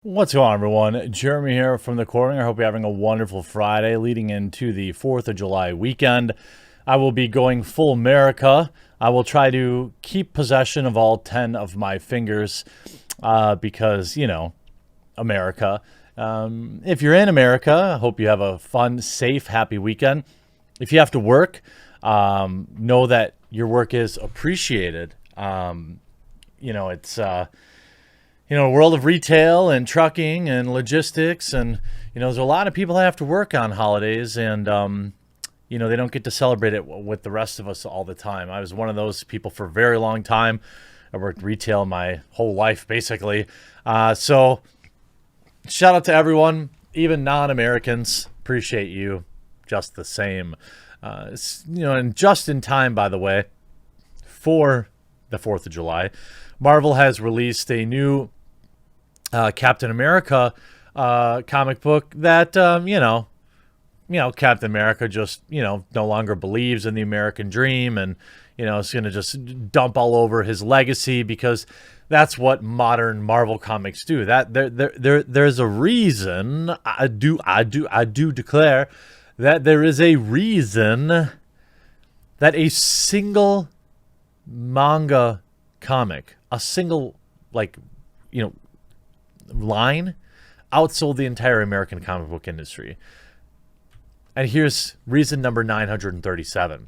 What's going on, everyone? Jeremy here from the corner. I hope you're having a wonderful Friday leading into the 4th of July weekend. I will be going full America. I will try to keep possession of all 10 of my fingers because, America. If you're in America, I hope you have a fun, safe, happy weekend. If you have to work, know that your work is appreciated. It's a world of retail and trucking and logistics, and there's a lot of people that have to work on holidays, and they don't get to celebrate it with the rest of us all the time. I was one of those people for a very long time. I worked retail my whole life, basically. So shout out to everyone, even non-Americans. Appreciate you just the same. And just in time, by the way, for the 4th of July, Marvel has released a new Captain America comic book that Captain America just no longer believes in the American dream, and it's going to just dump all over his legacy, because that's what modern Marvel comics do. That there's a reason. I do declare that there is a reason that a single manga comic, a single line, outsold the entire American comic book industry. And here's reason number 937.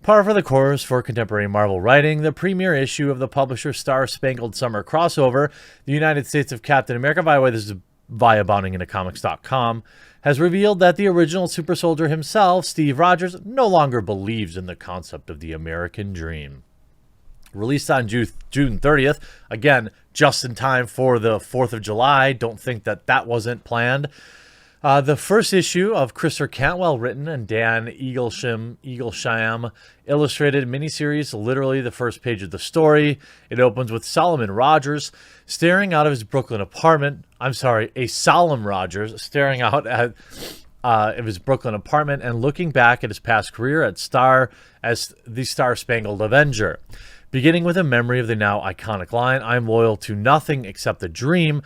Par for the course for contemporary Marvel writing, the premiere issue of the publisher's Star Spangled Summer crossover, The United States of Captain America, by the way, this is via boundingintocomics.com, has revealed that the original super soldier himself, Steve Rogers, no longer believes in the concept of the American dream. Released on June 30th, again, just in time for the 4th of July. Don't think that wasn't planned. The first issue of Christopher Cantwell written and Dan Eaglesham illustrated miniseries, literally the first page of the story. It opens with Solomon Rogers staring out of his Brooklyn apartment. A solemn Rogers staring out at of his Brooklyn apartment and looking back at his past career at Star as the Star-Spangled Avenger. Beginning with a memory of the now iconic line, "I'm loyal to nothing except the dream,"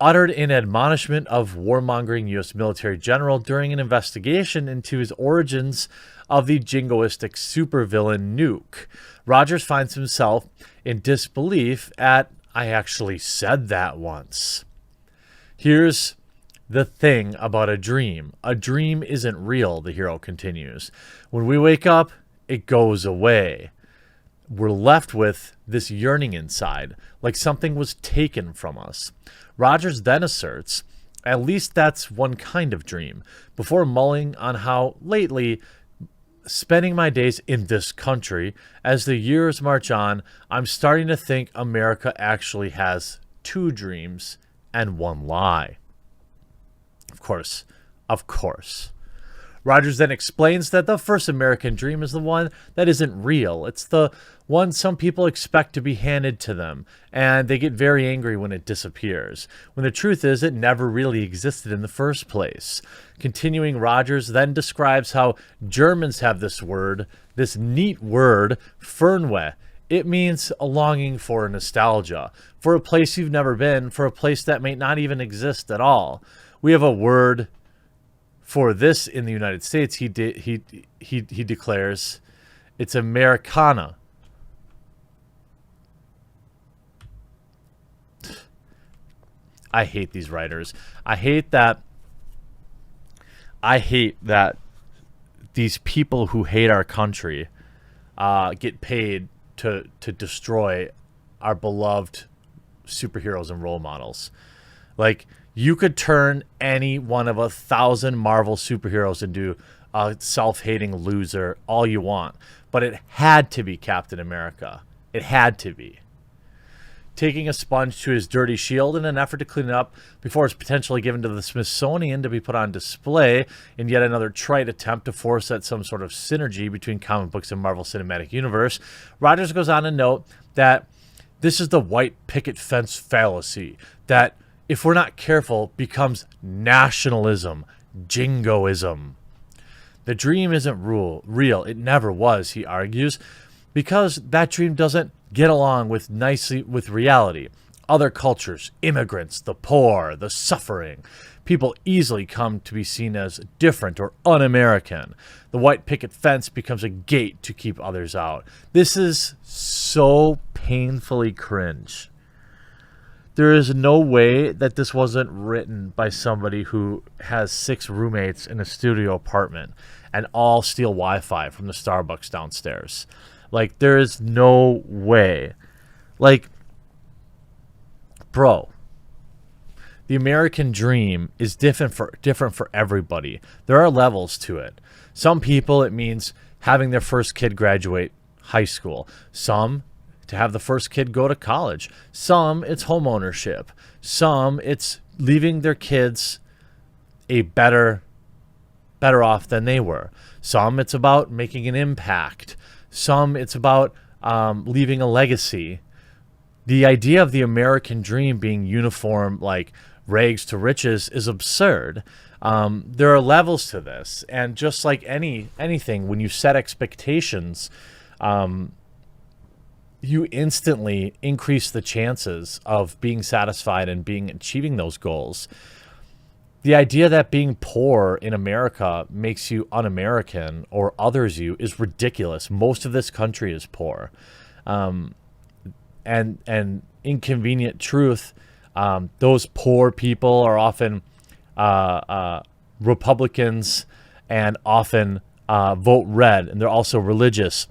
uttered in admonishment of warmongering U.S. military general during an investigation into his origins of the jingoistic supervillain Nuke. Rogers finds himself in disbelief at, "I actually said that once." Here's the thing about a dream. A dream isn't real, the hero continues. When we wake up, it goes away. We're left with this yearning inside, like something was taken from us. Rogers then asserts, at least that's one kind of dream, before mulling on how lately, spending my days in this country, as the years march on, I'm starting to think America actually has two dreams and one lie. Of course. Rogers then explains that the first American dream is the one that isn't real. It's the one some people expect to be handed to them, and they get very angry when it disappears, when the truth is it never really existed in the first place. Continuing, Rogers then describes how Germans have this neat word, Fernweh. It means a longing for nostalgia, for a place you've never been, for a place that may not even exist at all. We have a word for this in the United States. He declares it's Americana. I hate these writers. I hate that these people who hate our country get paid to destroy our beloved superheroes and role models. Like, you could turn any one of 1,000 Marvel superheroes into a self-hating loser all you want, but it had to be Captain America. It had to be. Taking a sponge to his dirty shield in an effort to clean it up before it's potentially given to the Smithsonian to be put on display in yet another trite attempt to force at some sort of synergy between comic books and Marvel Cinematic Universe, Rogers goes on to note that this is the white picket fence fallacy that, if we're not careful, becomes nationalism, jingoism. The dream isn't real. It never was, he argues, because that dream doesn't get along with nicely with reality. other cultures, immigrants, the poor, the suffering. People easily come to be seen as different or un-American. The white picket fence becomes a gate to keep others out. This is so painfully cringe. There is no way that this wasn't written by somebody who has 6 roommates in a studio apartment and all steal Wi-Fi from the Starbucks downstairs. Like, there is no way. Like, bro, the American dream is different for everybody. There are levels to it. Some people, it means having their first kid graduate high school. Some, to have the first kid go to college. Some, it's home ownership. Some, it's leaving their kids a better off than they were. Some, it's about making an impact. Some, it's about leaving a legacy. The idea of the American dream being uniform, like rags to riches, is absurd. There are levels to this, and just like anything, when you set expectations, you instantly increase the chances of being satisfied and achieving those goals. The idea that being poor in America makes you un-American or others you is ridiculous. Most of this country is poor. And inconvenient truth, those poor people are often Republicans and often vote red, and they're also religious.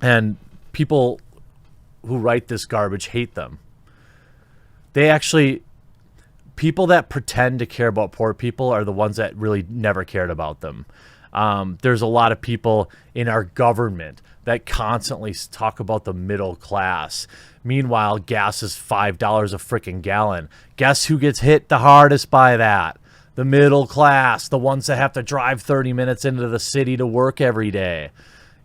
And people who write this garbage hate them. People that pretend to care about poor people are the ones that really never cared about them. There's a lot of people in our government that constantly talk about the middle class. Meanwhile, gas is $5 a freaking gallon. Guess who gets hit the hardest by that? The middle class, the ones that have to drive 30 minutes into the city to work every day.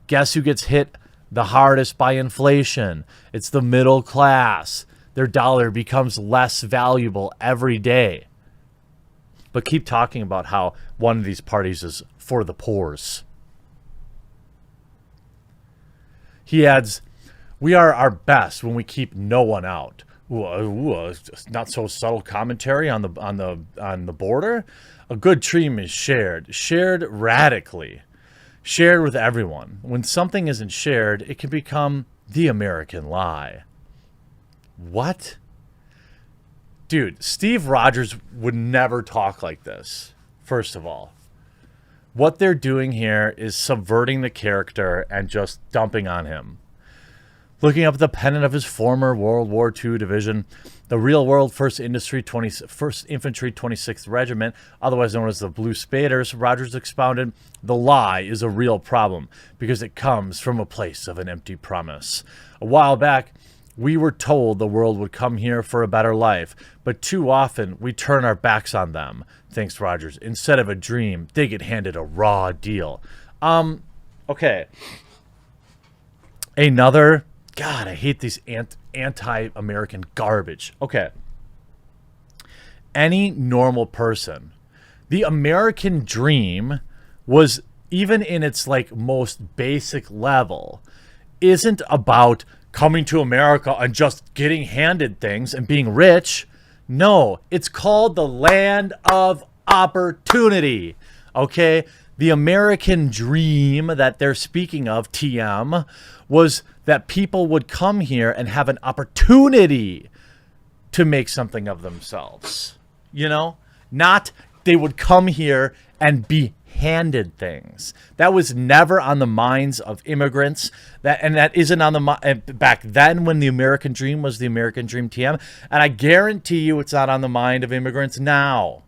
Guess who gets hit the hardest by inflation? It's the middle class. Their dollar becomes less valuable every day. But keep talking about how one of these parties is for the poors. He adds, "We are our best when we keep no one out." Not so subtle commentary on the border. A good dream is shared radically, shared with everyone. When something isn't shared, it can become the American lie. What? Dude, Steve Rogers would never talk like this, first of all. What they're doing here is subverting the character and just dumping on him. Looking up the pennant of his former World War II division, the Real World 1st Infantry 26th Regiment, otherwise known as the Blue Spaders, Rogers expounded, "The lie is a real problem because it comes from a place of an empty promise. A while back, we were told the world would come here for a better life, but too often we turn our backs on them," thinks Rogers. "Instead of a dream, they get handed a raw deal." Okay. Another, God, I hate these anti-American garbage. Okay. Any normal person, the American dream was, even in its like most basic level, isn't about coming to America and just getting handed things and being rich. No, it's called the land of opportunity. Okay? The American dream that they're speaking of, TM, was that people would come here and have an opportunity to make something of themselves. You know? Not they would come here and be handed things. That was never on the minds of immigrants. That isn't on the back then when the American dream was the American dream TM. And I guarantee you it's not on the mind of immigrants now.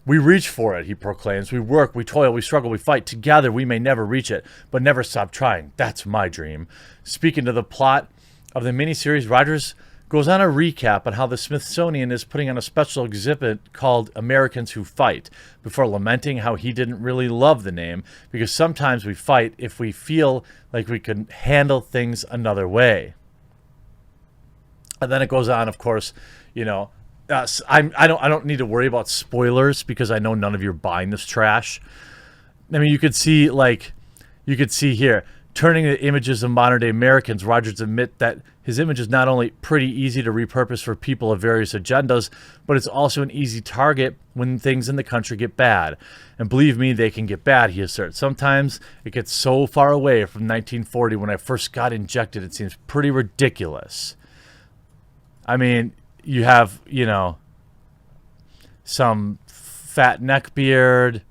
"We reach for it," he proclaims. "We work, we toil, we struggle, we fight. Together we may never reach it, but never stop trying. That's my dream." Speaking to the plot of the miniseries, Rogers goes on a recap on how the Smithsonian is putting on a special exhibit called Americans Who Fight, before lamenting how he didn't really love the name, because sometimes we fight if we feel like we can handle things another way. And then it goes on, of course, you know, I don't need to worry about spoilers because I know none of you are buying this trash. I mean, you could see here, Turning to images of modern-day Americans, Rogers admit that his image is not only pretty easy to repurpose for people of various agendas, but it's also an easy target when things in the country get bad. And believe me, they can get bad, he asserts. Sometimes it gets so far away from 1940 when I first got injected, it seems pretty ridiculous. I mean, you have, you know, some fat neckbeard.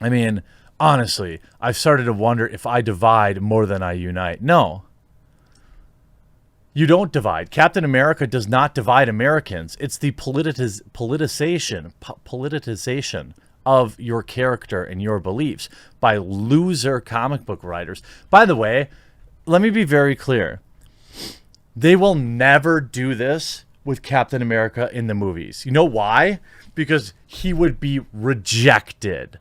I mean, honestly, I've started to wonder if I divide more than I unite. No. You don't divide. Captain America does not divide Americans. It's the politicization of your character and your beliefs by loser comic book writers. By the way, let me be very clear. They will never do this with Captain America in the movies. You know why? Because he would be rejected.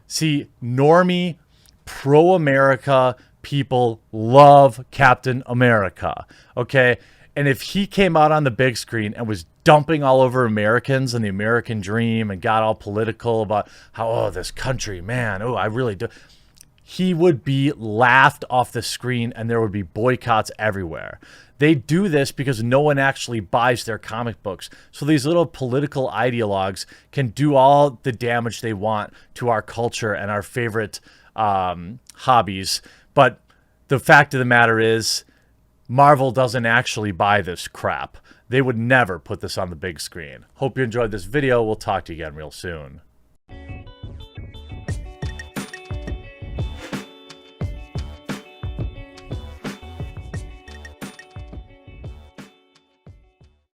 See, normie, pro-America people love Captain America, okay? And if he came out on the big screen and was dumping all over Americans and the American dream and got all political about how, oh, this country, man, oh, I really do, he would be laughed off the screen and there would be boycotts everywhere. They do this because no one actually buys their comic books. So these little political ideologues can do all the damage they want to our culture and our favorite hobbies. But the fact of the matter is, Marvel doesn't actually buy this crap. They would never put this on the big screen. Hope you enjoyed this video. We'll talk to you again real soon.